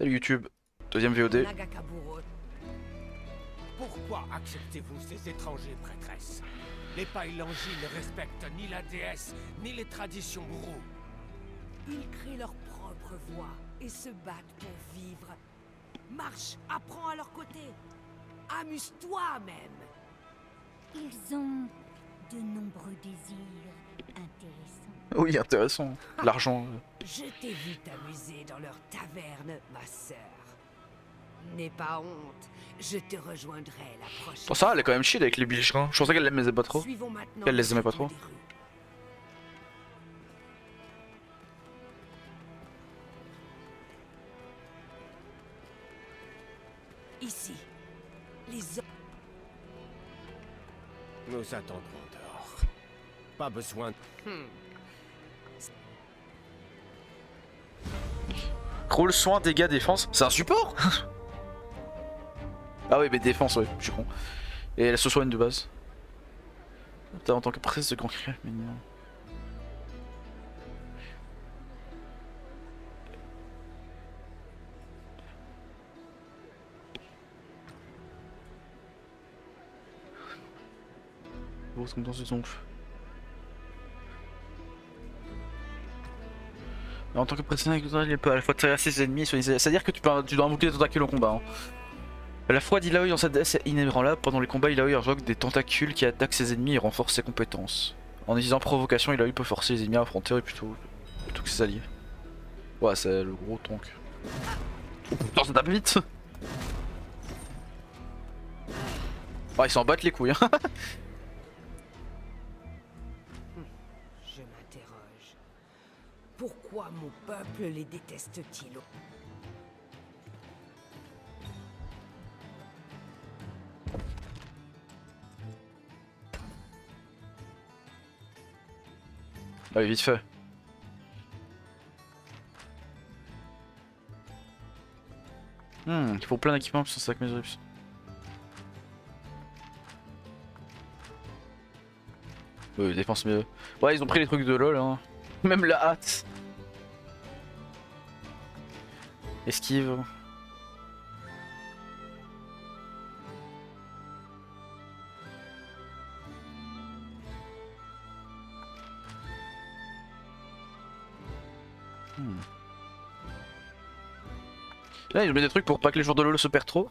Salut YouTube, deuxième VOD. Nagakaburo. Pourquoi acceptez-vous ces étrangers, prêtresses? Les Pailangi ne respectent ni la déesse, ni les traditions bourreaux. Ils créent leur propre voie et se battent pour vivre. Marche, apprends à leur côté. Amuse-toi même. Ils ont de nombreux désirs intéressants. Oui, intéressant. L'argent. Je t'ai vu t'amuser dans leur taverne, ma sœur. N'aie pas honte, je te rejoindrai la prochaine. Bon, ça, elle est quand même chill avec les bicherins. Je pensais qu'elle les aimait pas trop. Suivons maintenant Elle les le aimait pas rythme trop. des rues. Ici, les hommes. Nous attendrons dehors. Pas besoin. Rôle, soin, dégâts, défense. C'est un support. Ah oui, mais défense, ouais, je suis con. Et elle se soigne de base. Putain, en tant que princesse de concret, mais non. Grosse compétence de tonf. En tant que précédent, il peut à la fois traverser ses ennemis, c'est-à-dire que tu dois invoquer des tentacules au combat. Hein. La foi d'Ilaoi dans sa déesse est inébranlable. Pendant les combats, Illaoi invoque des tentacules qui attaquent ses ennemis et renforcent ses compétences. En utilisant provocation, Illaoi peut forcer les ennemis à affronter plutôt que ses alliés. Ouais, c'est le gros tank. Oh putain, ça tape vite. Ah, ils s'en battent les couilles. Hein. Je m'interroge. Pourquoi mon peuple les déteste-t-il? Allez, vite fait. Il faut plein d'équipements pour 5 mes rips. Oui, défense mieux. Ouais, ils ont pris les trucs de LoL, hein. Même la hâte. Esquive. Là, ils ont mis des trucs pour pas que les joueurs de LoL se perdent trop.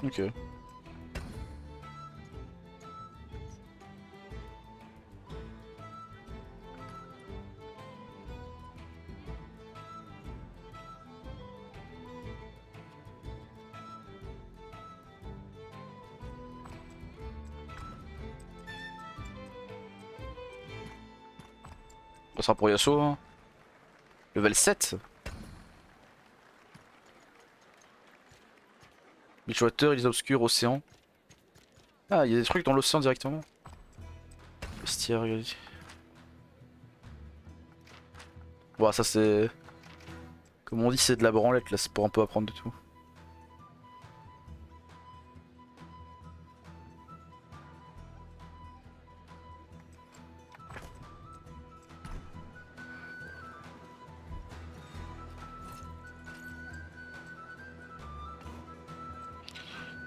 Ok. Ça sera pour Yasuo. Hein. Level 7. Beachwater, îles obscures, océan. Ah, il y a des trucs dans l'océan directement. Bestiaire, regardez. Bon, ça c'est... Comme on dit, c'est de la branlette là, c'est pour un peu apprendre de tout.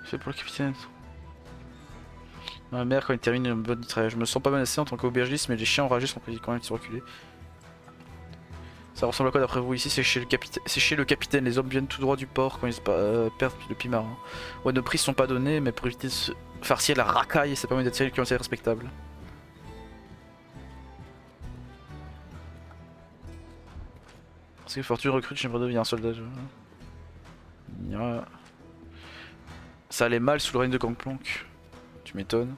Fait pour le capitaine. Ma mère quand il termine une bonne travail. Je me sens pas menacé en tant qu'aubergiste, mais les chiens enragés sont quand même reculés. Ça ressemble à quoi d'après vous ici? C'est chez le capitaine. Les hommes viennent tout droit du port quand ils perdent le pimarin. Ouais, nos prix sont pas donnés, mais pour éviter de se farcir la racaille, ça permet d'attirer le clientèle respectable. Parce que Fortune recrute, j'aimerais devenir un soldat. Ouais. Ça allait mal sous le règne de Gangplank. Tu m'étonnes.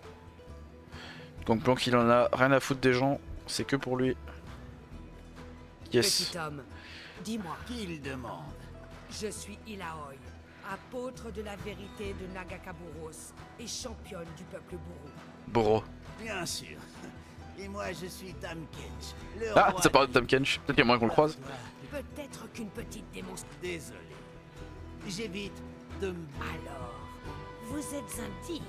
Gangplank, il en a rien à foutre des gens, c'est que pour lui. Yes. Petit homme, dis-moi, Qu'il demande. je suis Illaoi, apôtre de la vérité de Nagakaburos et championne du peuple bourreau. Boro. Bien sûr. Et moi, je suis Tam Kench, le Ah, roi ça parle de des- Tam Kench. Peut-être qu'il y a moyen qu'on le croise. Peut-être qu'une petite démonstration. Désolé. J'évite de me... Alors, vous êtes indigne.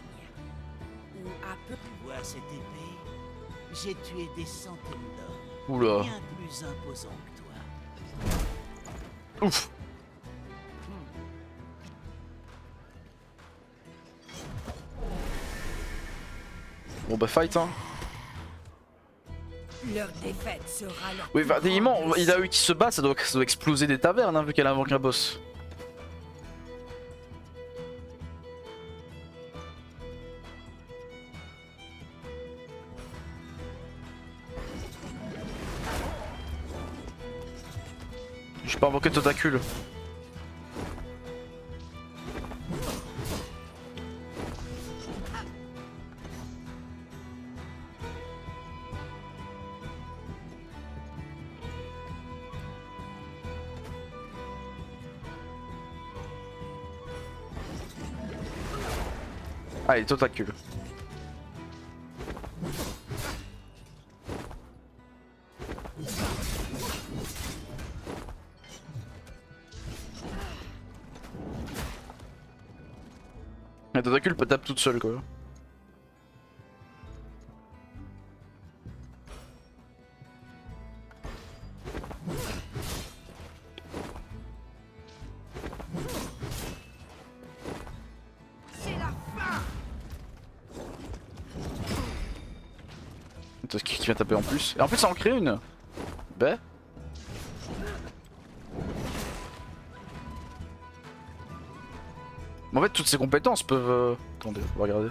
Ou un peu... Vois cette épée? J'ai tué des centaines d'hommes. Oula. Bien plus imposants que toi. Ouf. Bon bah fight hein. Leur défaite sera leur... Oui, plus bah, grande techniquement, il a leçon. eu qui se bat, ça doit exploser des tavernes hein, vu qu'elle invoque un boss. Je peux invoquer Totacule. Allez, Totacule. La Totacule peut taper toute seule quoi. C'est la fin. T'as qui vient taper en plus. Et en plus ça en crée une. Bah. Mais en fait toutes ces compétences peuvent... Attendez, on va regarder.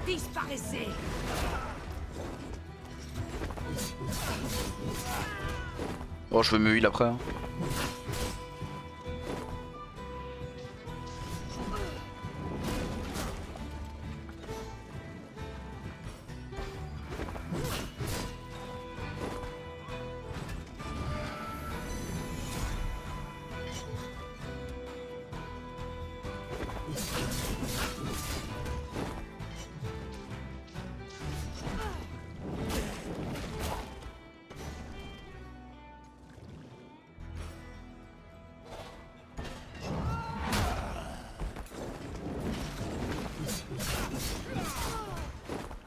Disparaissez. Oh je veux me heal après. Hein.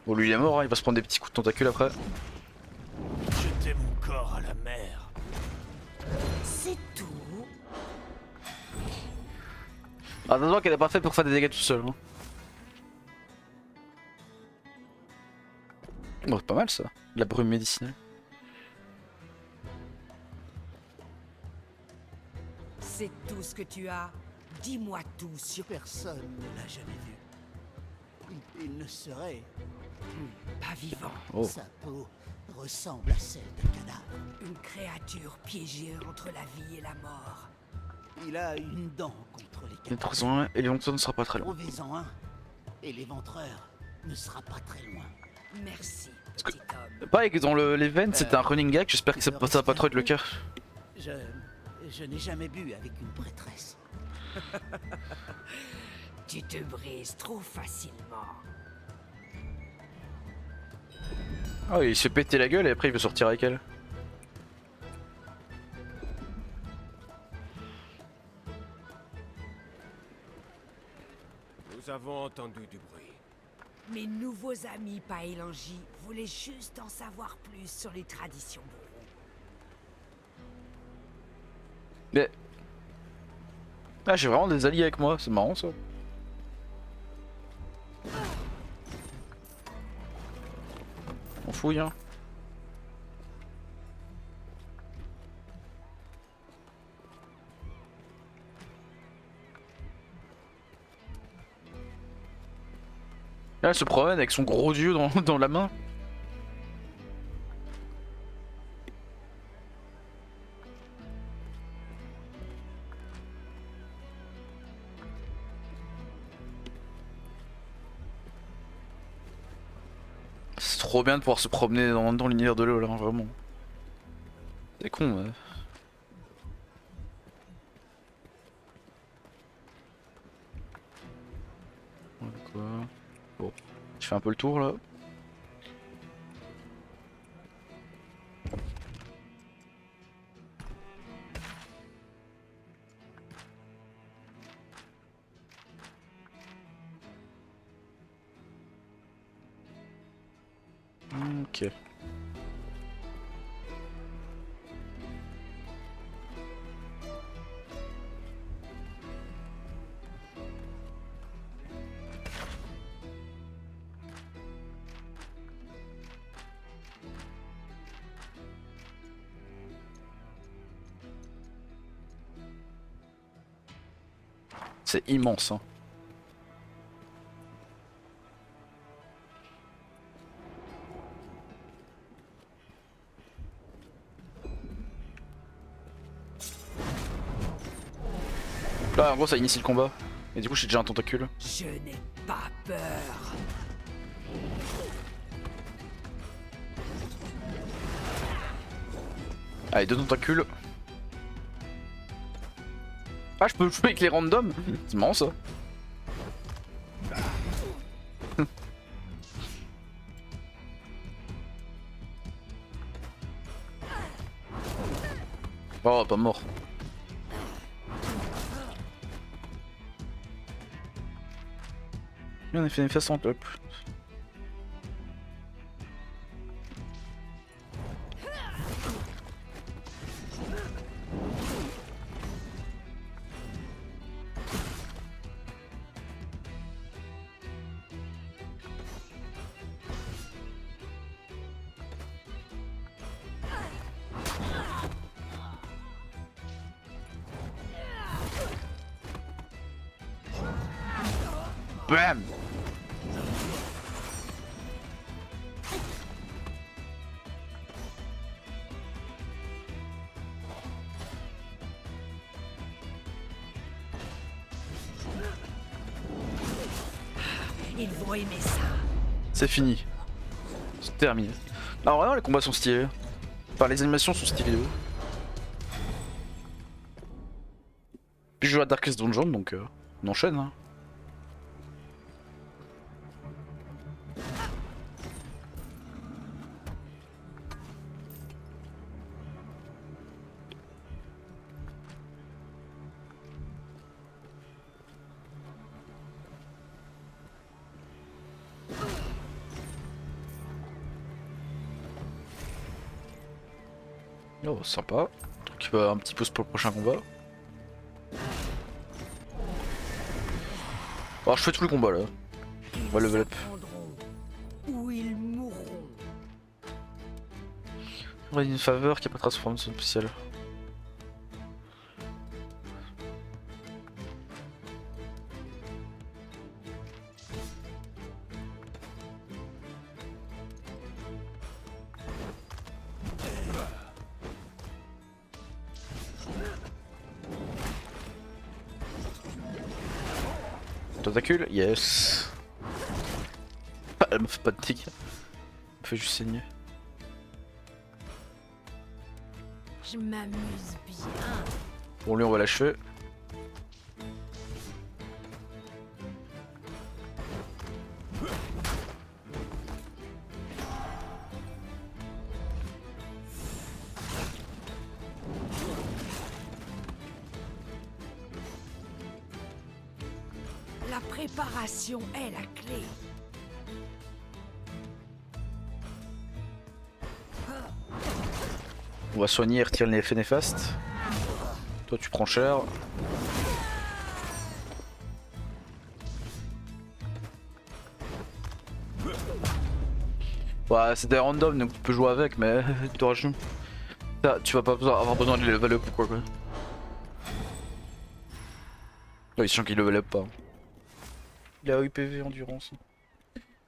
Bon lui il est mort, hein, il va se prendre des petits coups de tentacule après. Jetez mon corps à la mer. C'est tout. Ah t'as qu'elle est pas faite pour faire des dégâts tout seul. Hein. Bon c'est pas mal ça, la brume médicinale. C'est tout ce que tu as. Dis-moi tout sur... Personne ne l'a jamais vu. Il ne serait... Pas vivant. Oh. Sa peau ressemble à celle d'un cadavre. Une créature piégée entre la vie et la mort. Il a une dent contre les Les cadavres. 301 et l'éventreur ne sera pas très loin. Trouvez-en un, et l'éventreur ne sera pas très loin. Merci, Parce que- petit homme. Pareil que dans l'event c'était un running gag, j'espère que ça va pas trop être le cas. Je n'ai jamais bu avec une prêtresse. Tu te brises trop facilement. Ah oui, il se fait péter la gueule et après il veut sortir avec elle. Nous avons entendu du bruit. Mes nouveaux amis Paelangi voulaient juste en savoir plus sur les traditions bourreaux. Mais... Ah j'ai vraiment des alliés avec moi, c'est marrant ça. On fouille hein. Là, elle se promène avec son gros dieu dans la main. C'est trop bien de pouvoir se promener dans l'univers de LoL, hein, vraiment. C'est con, ouais. Voilà, quoi. Bon, je fais un peu le tour là. Ok. C'est immense, hein. Là, en gros, ça initie le combat. Et du coup, j'ai déjà un tentacule. Je n'ai pas peur. Allez, 2 tentacules. Ah, je peux jouer avec les randoms. C'est marrant ça. Oh, pas mort. On a fait une face en top. Bam! Ils vont aimer ça. C'est fini. C'est terminé. Non, vraiment, les combats sont stylés. Enfin, les animations sont stylées. Puis je joue à Darkest Dungeon, donc on enchaîne. Hein. Oh, sympa. Donc, un petit pause pour le prochain combat. Alors, je fais tout le combat là. On va level up. Ou ils mourront. On a une faveur qui a pas de transformation spéciale. Tentacule, yes. Ah, elle me fait pas de tic. Elle me fait juste saigner. Je m'amuse bien. Bon, lui, on va l'achever. La préparation est la clé. On va soigner et retirer les effets néfastes. Toi, tu prends cher. Ouais, c'est des random donc tu peux jouer avec, mais tu vas pas avoir besoin de les level up ou quoi. Oui, sachant qu'il level up pas. Il a IPV endurance.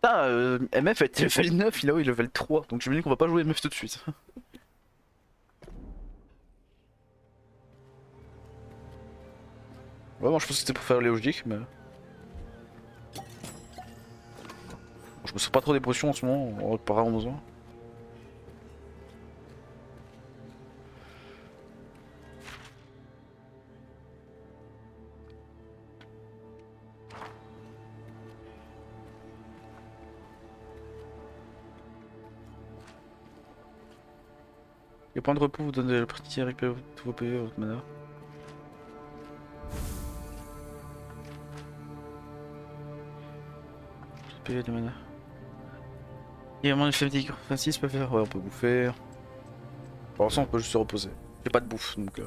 Putain, MF a été level 9, il a eu level 3, donc je me dis qu'on va pas jouer MF tout de suite. Ouais, moi je pense que c'était pour faire les logiques, mais. Je me sens pas trop des potions en ce moment, on aurait pas vraiment besoin. Les points de repos vous donnent le petit récupérer tous vos PV votre mana. PV de mana. Il y a moins de fatigue offensive, peut faire. Ouais, on peut bouffer. Pour l'instant, on peut juste se reposer. J'ai pas de bouffe donc.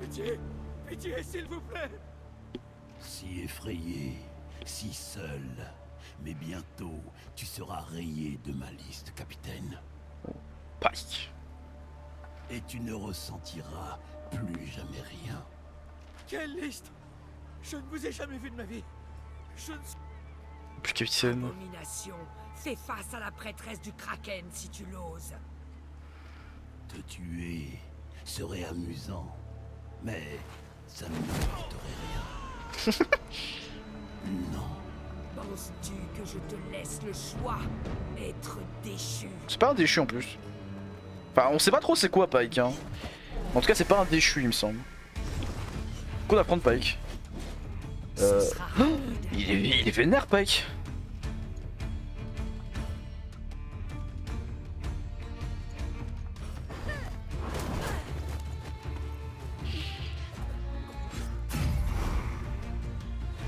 Pitié, pitié, s'il vous plaît. Si effrayé, si seul. Mais bientôt, tu seras rayé de ma liste, capitaine. Pike. Et tu ne ressentiras plus jamais rien. Quelle liste? Je ne vous ai jamais vu de ma vie. Je ne suis... Plus capitaine. Abomination, fais face à la prêtresse du Kraken si tu l'oses. Te tuer serait amusant, mais ça ne m'apporterait rien. Non. Penses-tu que je te laisse le choix? Être déchu. C'est pas un déchu en plus. Enfin, on sait pas trop c'est quoi Pike. Hein. En tout cas, c'est pas un déchu, il me semble. Coup d'apprendre Pike. Ce sera rude. Il est vénère Pike.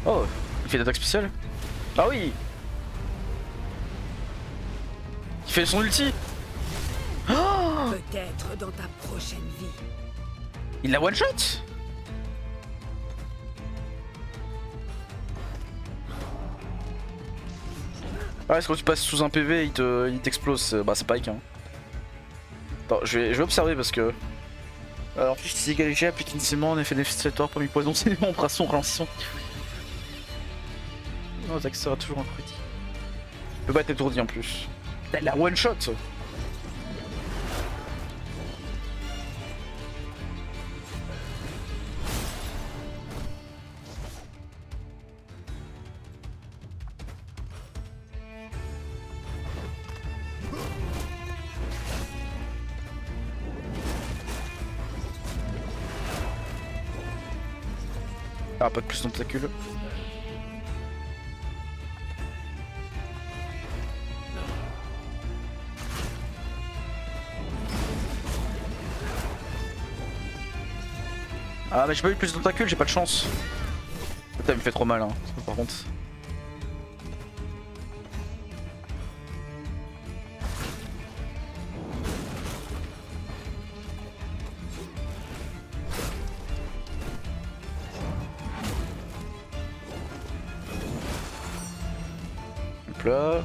Oh, il fait d'attaque spéciale. Ah oui. Il fait son ulti. Oh, Peut-être dans ta prochaine vie. il la one shot. Ouais, c'est quand tu passes sous un PV, il t'explose. Bah, c'est Pike. Hein. Attends, je vais observer parce que. Alors, si égalisé, applique initialement un effet dévastateur pour mi-poison, c'est mon brasson ralentissant. Non, Zack sera toujours un critique. Il peut pas être étourdi en plus. Elle la one shot. Ah, pas de plus tentacule. Ah, mais j'ai pas eu plus de tentacules, j'ai pas de chance. Putain, il me fait trop mal, hein, par contre. Hop là.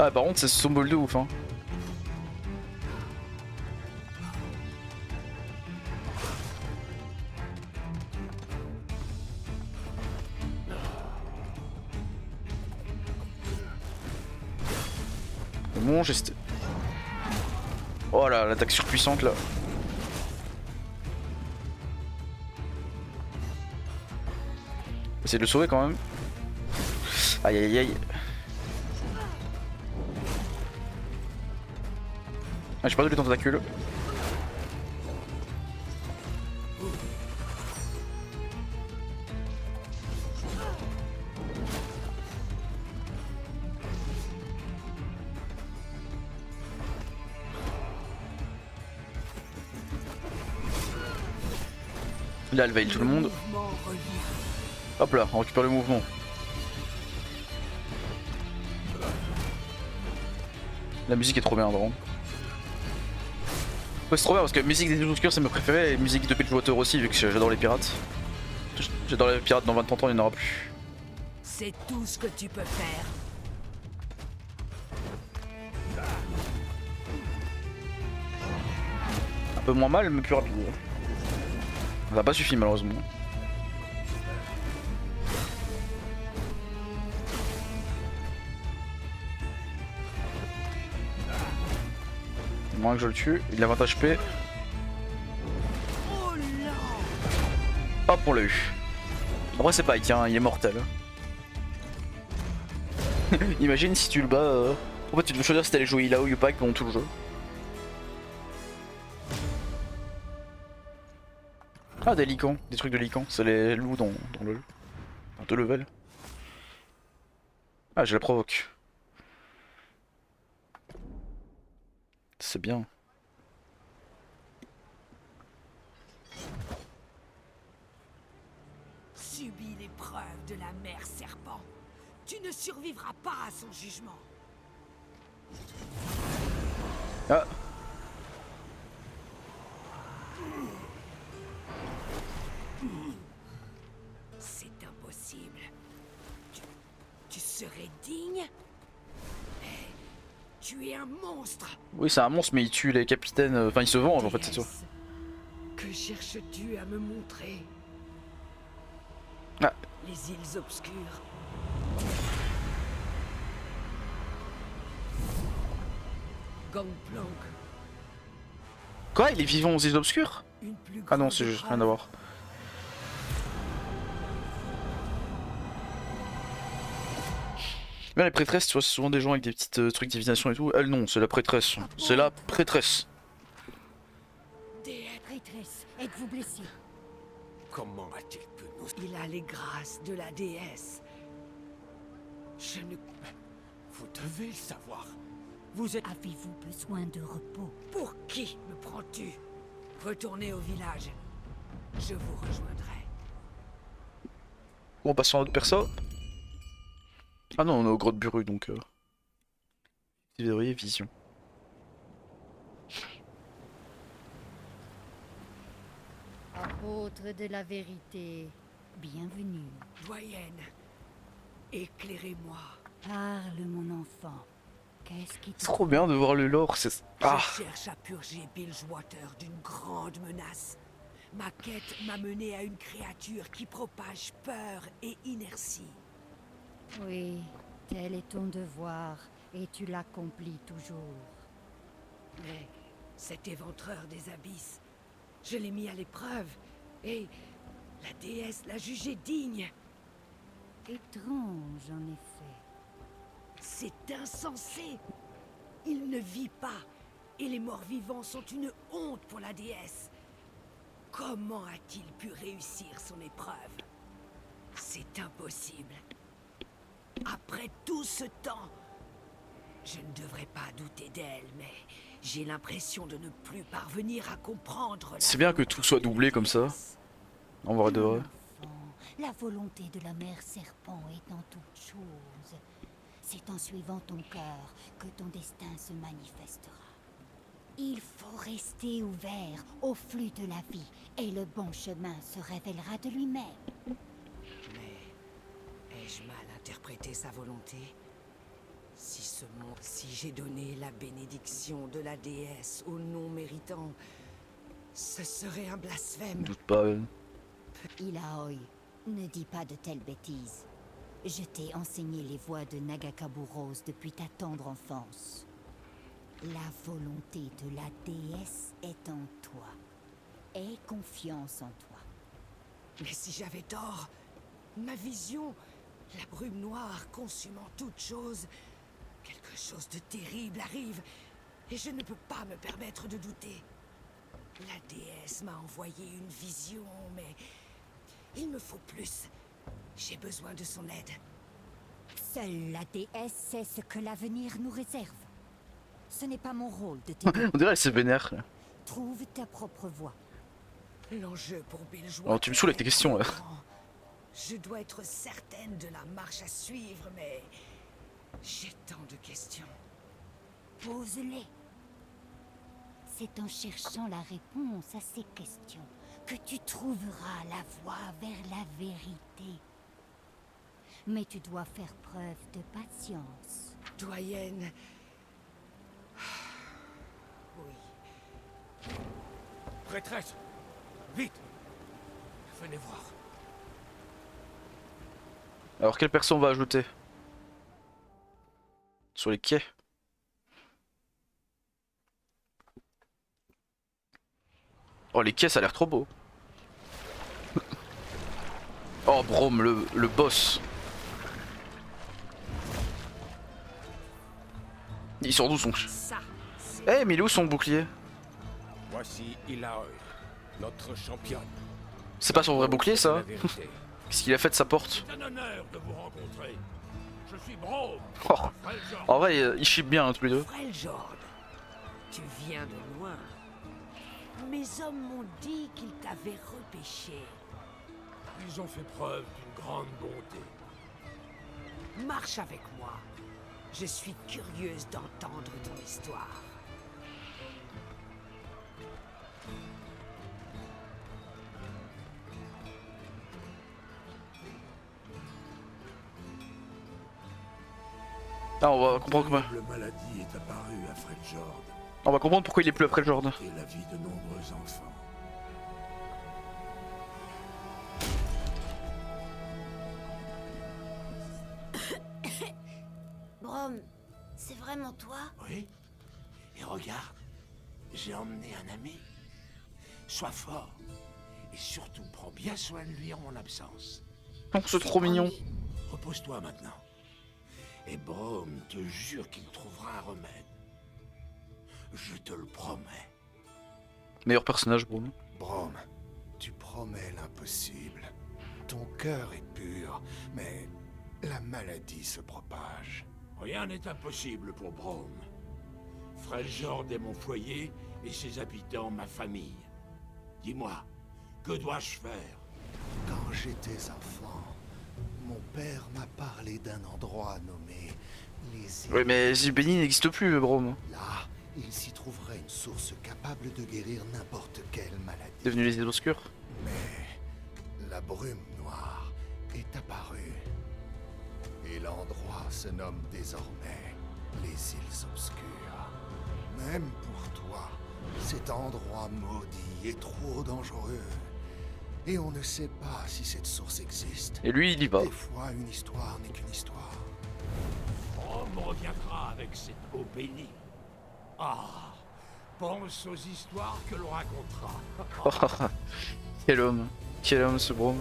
Ah, par contre, c'est son bol de ouf, hein. Bon, j'ai... Oh là, l'attaque surpuissante là. Essayer de le sauver quand même. Aïe aïe aïe. Ah, j'ai perdu les tentacules. Là, elle veille tout le monde. Mouvement revient. Hop là, on récupère le mouvement. La musique est trop bien, vraiment. Ouais, c'est trop bien parce que musique des obscurs c'est mes préférés et musique de Bridgewater aussi vu que j'adore les pirates. J'adore les pirates, dans 20-30 ans il n'y en aura plus. C'est tout ce que tu peux faire. Un peu moins mal mais plus rapide. Ça n'a pas suffi malheureusement. Moins que je le tue, il a 20 HP. Oh là! Hop, on l'a eu. Après c'est Pike, hein, il est mortel. Imagine si tu le bats. En fait tu dois choisir si t'allais jouer Illaoi ou Pike pendant tout le jeu. Ah, des licans, des trucs de licans, c'est les loups dans le... Dans 2 levels. Ah, je la provoque. C'est bien. Subis l'épreuve de la mère serpent. Tu ne survivras pas à son jugement. Ah. C'est impossible. Tu serais digne? Mais tu es un monstre. Oui, c'est un monstre, mais il tue les capitaines. Enfin, il se venge en fait, c'est tout. Déesse, que cherches-tu à me montrer? Ah. Les îles obscures. Gangplank. Quoi? Il est vivant aux îles obscures? Une plus Ah non, grande c'est juste rien épreuve. à voir. Là, les prêtresses, tu vois, c'est souvent des gens avec des petites trucs divination et tout. Elle, non, c'est la prêtresse. C'est la prêtresse. Déesse, Prêtresse, êtes-vous blessée? Comment a-t-il pu nous... il a les grâces de la déesse. Je ne... Vous devez le savoir. Vous êtes... Avez-vous besoin de repos? Pour qui me prends-tu? Retournez au village. Je vous rejoindrai. On passe en autre perso. Ah non, on est au grotte Buru donc. Février, vision. Apôtre de la vérité, bienvenue. Doyenne, éclairez-moi. Parle, mon enfant. Qu'est-ce qui te... C'est trop bien de voir le lore, c'est. Ah! Je cherche à purger Bilgewater d'une grande menace. Ma quête m'a mené à une créature qui propage peur et inertie. Oui, tel est ton devoir, et tu l'accomplis toujours. Mais cet éventreur des abysses, je l'ai mis à l'épreuve, et la déesse l'a jugé digne. Étrange, en effet. C'est insensé. Il ne vit pas, et les morts-vivants sont une honte pour la déesse. Comment a-t-il pu réussir son épreuve? C'est impossible. Après tout ce temps, je ne devrais pas douter d'elle, mais j'ai l'impression de ne plus parvenir à comprendre. C'est bien que tout soit doublé comme ça. En vrai de vrai. Mon enfant, la volonté de la mère serpent est dans toute chose. C'est en suivant ton cœur que ton destin se manifestera. Il faut rester ouvert au flux de la vie, et le bon chemin se révélera de lui-même. Mais ai-je mal interprété sa volonté? Si j'ai donné la bénédiction de la déesse au non méritant, ce serait un blasphème. Doute pas. Ilaoi, ne dis pas de telles bêtises. Je t'ai enseigné les voies de Nagakaburos depuis ta tendre enfance. La volonté de la déesse est en toi. Aie confiance en toi. Mais si j'avais tort, ma vision, la brume noire consumant toute chose, quelque chose de terrible arrive, et je ne peux pas me permettre de douter. La déesse m'a envoyé une vision, mais il me faut plus. J'ai besoin de son aide. Seule la déesse sait ce que l'avenir nous réserve. Ce n'est pas mon rôle de t'aider. On dirait elle s'est vénère. Trouve ta propre voie. L'enjeu pour Bilgewater. Oh, tu me saoules avec tes questions là. est grand. Je dois être certaine de la marche à suivre, mais j'ai tant de questions. Pose-les. C'est en cherchant la réponse à ces questions que tu trouveras la voie vers la vérité. Mais tu dois faire preuve de patience. Doyenne. Oui. Prêtresse! Vite! Venez voir. Alors quel perso on va ajouter? Sur les quais. Oh les quais ça a l'air trop beau. Oh Braum le boss. Il sort d'où son... Ça, c'est Eh mais il est où son bouclier? Voici Ilaoi, notre championne. C'est pas son vrai bouclier C'est ça? la vérité. Qu'est-ce qu'il a fait de sa porte? C'est un honneur de vous rencontrer. Je suis Braum, Oh. Freljord. En vrai, ils chipent bien hein, tous les deux. Freljord, tu viens de loin. Mes hommes m'ont dit qu'ils t'avaient repêché. Ils ont fait preuve d'une grande bonté. Marche avec moi. Je suis curieuse d'entendre ton histoire. Ah, on va comprendre comment. La maladie est apparue à Freljord On va comprendre pourquoi il est plus après le Jordan. et la vie de nombreux enfants. Brom, c'est vraiment toi? Oui. Et regarde, j'ai emmené un ami. Sois fort. Et surtout, prends bien soin de lui en mon absence. Oh, c'est trop mignon. Repose-toi maintenant. Et Braum te jure qu'il trouvera un remède. Je te le promets. Meilleur personnage, bro. Braum, tu promets l'impossible. Ton cœur est pur, mais la maladie se propage. Rien n'est impossible pour Braum. Freljord est mon foyer et ses habitants ma famille. Dis-moi, que dois-je faire? Quand j'étais enfant, mon père m'a parlé d'un endroit nommé les îles. Oui, mais Zibeni n'existe plus, bro. Là, il s'y trouverait une source capable de guérir n'importe quelle maladie. Devenu les îles obscures. Mais la brume noire est apparue. Et l'endroit se nomme désormais les îles obscures. Même pour toi, cet endroit maudit est trop dangereux. Et on ne sait pas si cette source existe. Et lui, il y va. Des fois, une histoire n'est qu'une histoire. Braum reviendra avec cette eau bénie. Ah, pense aux histoires que l'on racontera. Quel homme. Quel homme ce Braum.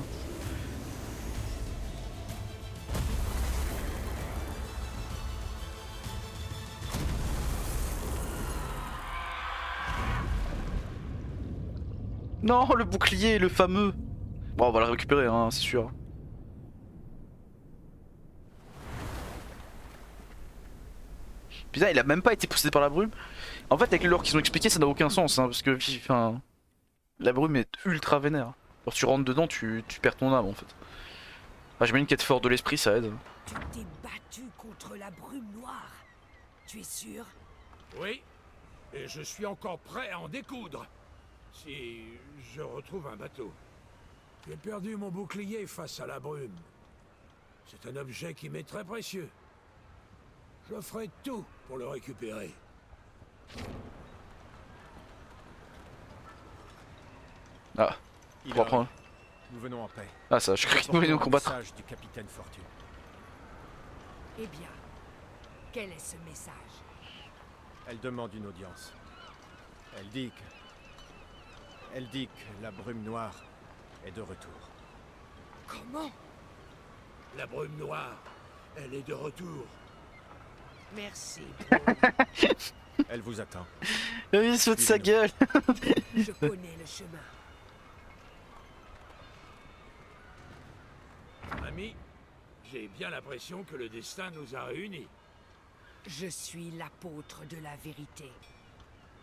Non, le bouclier, le fameux. Bon, on va le récupérer, hein, c'est sûr. Putain, il a même pas été possédé par la brume. En fait, avec le lore qu'ils ont expliqué, ça n'a aucun sens, hein, parce que enfin, la brume est ultra vénère. Quand tu rentres dedans, tu perds ton âme en fait. Enfin, j'imagine qu'être fort de l'esprit, ça aide. Tu t'es battu contre la brume noire. Tu es sûr? Oui, et je suis encore prêt à en découdre. Si je retrouve un bateau. J'ai perdu mon bouclier face à la brume. C'est un objet qui m'est très précieux. Je ferai tout pour le récupérer. Ah, pour apprendre. Nous venons en paix. Ah, ça, je crois qu'il voulait nous combattre. Message du capitaine Fortune. Eh bien, quel est ce message? Elle demande une audience. Elle dit que la brume noire est de retour. Comment? La brume noire, elle est de retour. Merci. Elle vous attend. Il se fout de sa gueule. Je connais le chemin. Ami, j'ai bien l'impression que le destin nous a réunis. Je suis l'apôtre de la vérité.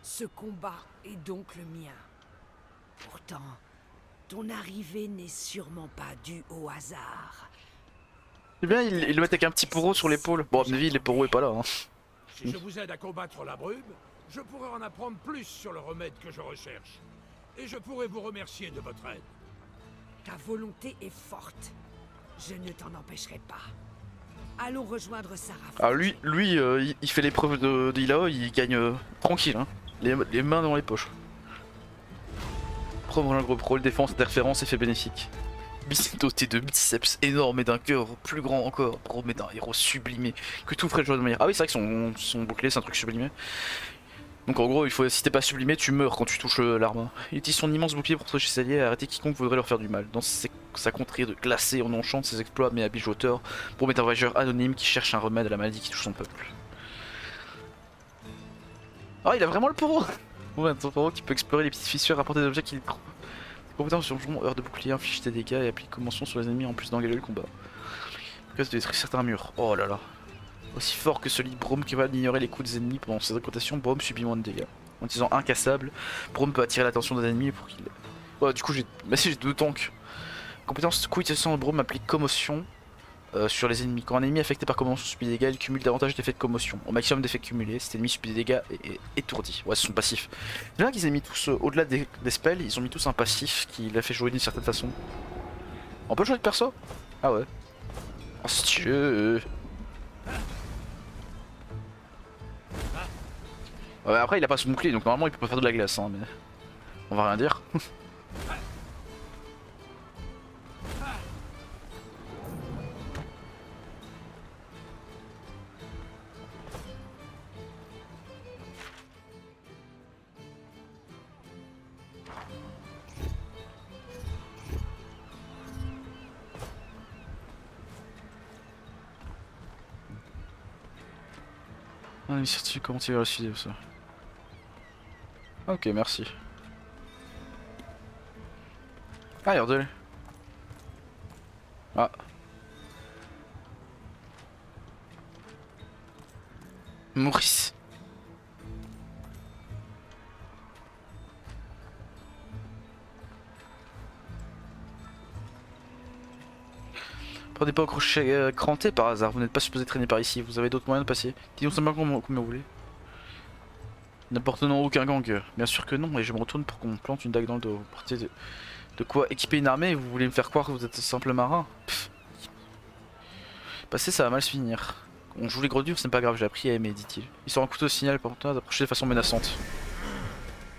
Ce combat est donc le mien. Pourtant, ton arrivée n'est sûrement pas due au hasard. C'est bien, il le met avec un petit poreau sur l'épaule. Bon, à mon avis, les poreaux est pas là. Hein. Si je vous aide à combattre la brume, je pourrai en apprendre plus sur le remède que je recherche. Et je pourrai vous remercier de votre aide. Ta volonté est forte. Je ne t'en empêcherai pas. Allons rejoindre Sarah. Ah, lui il fait l'épreuve de Ilaoi, il gagne tranquille. Hein. Les mains dans les poches. Prendre un gros rôle défense, interférence, effet bénéfique. Biceps doté de biceps énormes et d'un cœur plus grand encore, promet d'un héros sublimé que tout ferait de joie de manière. Ah oui, c'est vrai que son bouclier c'est un truc sublimé. Donc en gros, si t'es pas sublimé, tu meurs quand tu touches l'arme. Il utilise son immense bouclier pour protéger ses alliés et arrêter quiconque voudrait leur faire du mal. Dans sa contrée de glacé, on enchante ses exploits mais habile auteur pour mettre un voyageur anonyme qui cherche un remède à la maladie qui touche son peuple. Ah, il a vraiment le poro. Ouais, ton poro qui peut explorer les petites fissures et apporter des objets qu'il trouve. Compétence sur le heure de bouclier, inflige des dégâts et applique commotion sur les ennemis en plus d'engager le combat. Casse de détruire certains murs. Oh là là. Aussi fort que celui de Braum qui va ignorer les coups des ennemis pendant ses incantations, Braum subit moins de dégâts. En utilisant incassable, Braum peut attirer l'attention des ennemis pour qu'il... Oh, du coup j'ai... Bah si, j'ai 2 tanks. Compétence coup utilisation de Braum applique commotion sur les ennemis. Quand un ennemi affecté par commotion subit des dégâts, il cumule davantage d'effets de commotion. Au maximum d'effets cumulés, cet ennemi subit des dégâts et étourdi. Ouais, c'est son passif. C'est bien qu'ils aient mis tous, au-delà des spells, ils ont mis tous un passif qui l'a fait jouer d'une certaine façon. On peut jouer de perso? Ah ouais. Oh, stylé. Ouais, après il a pas son bouclier donc normalement il peut pas faire de la glace hein, mais on va rien dire. Ah mais certifié comment tu vas refuser ça. Ok merci. Ah regardez. Ah. Maurice. Prenez pas au crochet cranté par hasard, vous n'êtes pas supposé traîner par ici, vous avez d'autres moyens de passer. Dis-nous simplement combien vous voulez. N'apportons aucun gang. Bien sûr que non, et je me retourne pour qu'on me plante une dague dans le dos. Vous portez de quoi équiper une armée et vous voulez me faire croire que vous êtes un simple marin? Pff. Passer ça va mal se finir. On joue les gros durs, c'est pas grave, j'ai appris à aimer, dit-il. Il sort un couteau au signal pour toi d'approcher de façon menaçante.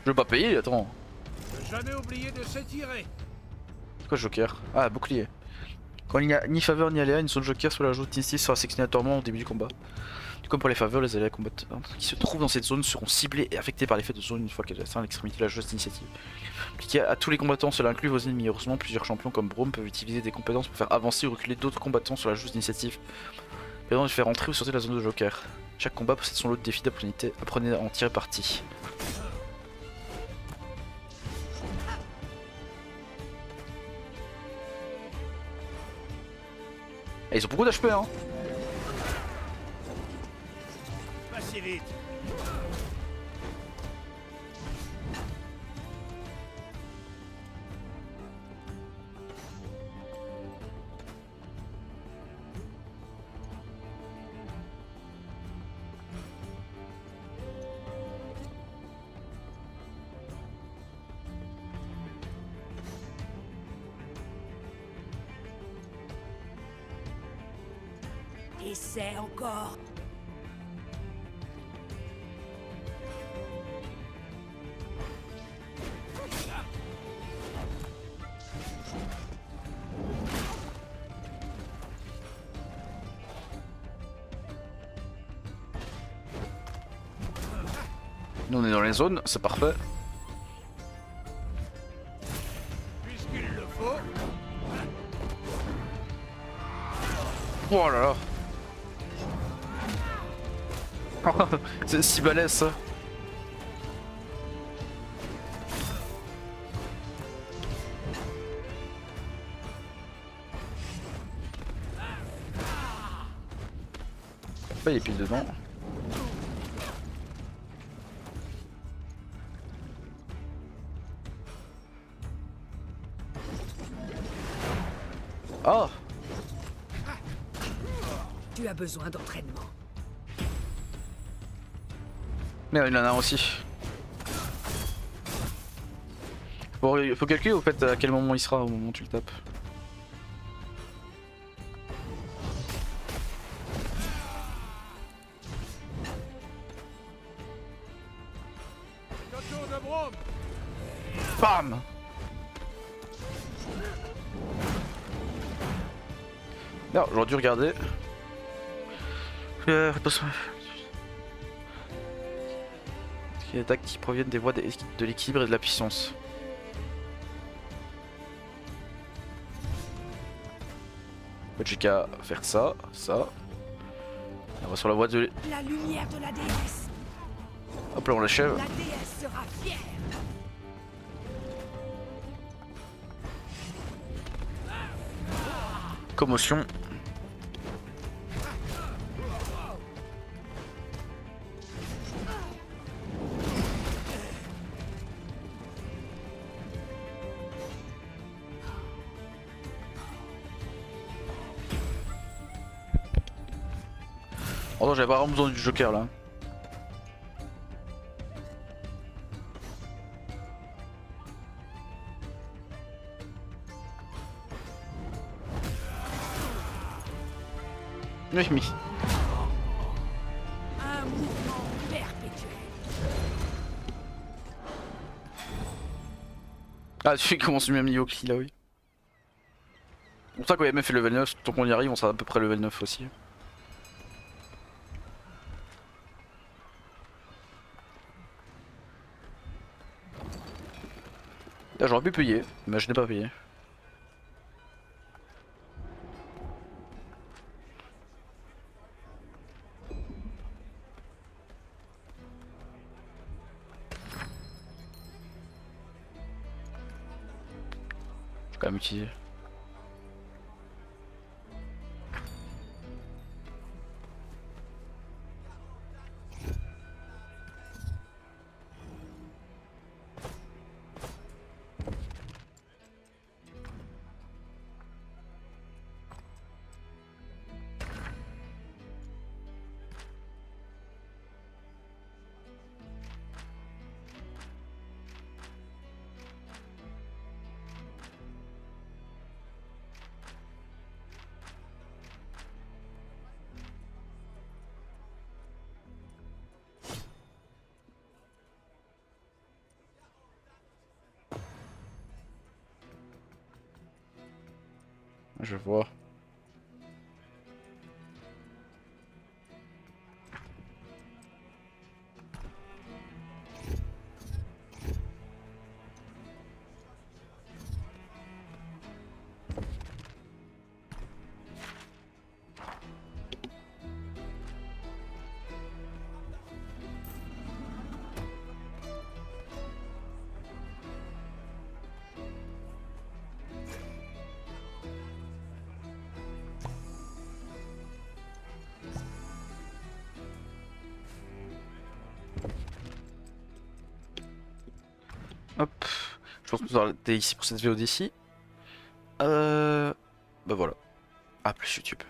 Je veux pas payer, attends. Jamais oublié de s'étirer. C'est quoi Joker? Ah, bouclier. Quand il n'y a ni faveur ni aléa, une zone Joker sur la joue d'initiative sera sélectionnée aléatoirement au début du combat. Comme pour les faveurs, les aléas combattants qui se trouvent dans cette zone seront ciblés et affectés par l'effet de zone une fois qu'elle atteint l'extrémité de la jauge d'initiative. Appliqué à tous les combattants, cela inclut vos ennemis. Heureusement, plusieurs champions comme Braum peuvent utiliser des compétences pour faire avancer ou reculer d'autres combattants sur la jauge d'initiative. Permettant de faire entrer ou sortir de la zone de Joker. Chaque combat possède son lot de défis d'opportunité, apprenez à en tirer parti. Et ils ont beaucoup d'HP hein. Pas si vite. Essaie encore. Nous on est dans les zones, c'est parfait. Puisqu'il le faut. Oh là là. C'est si balèze ça. Pourquoi il est pile dedans? Oh! Tu as besoin d'entraînement. Merde, il en a un aussi. Bon, il faut calculer au fait à quel moment il sera au moment où tu le tapes. Autour de Braum. Bam! Non, j'aurais dû regarder. Les attaques qui proviennent des voies de l'équilibre et de la puissance. En fait, j'ai qu'à faire ça, ça. On va sur la voie de... La lumière de la déesse. Hop là, on l'achève. La déesse sera fière. Commotion. Oh non, j'avais pas vraiment besoin du Joker là. Oui, mais... Un mouvement perpétuel. Ah, tu commences du même niveau que là, oui. C'est pour ça qu'on a même fait level 9, tant qu'on y arrive, on sera à peu près level 9 aussi. Là, j'aurais pu payer, mais je n'ai pas payé. Je vais quand même utiliser. Je vois. Hop. Je pense que vous arrêtez ici pour cette vidéo d'ici. Bah voilà. À plus YouTube.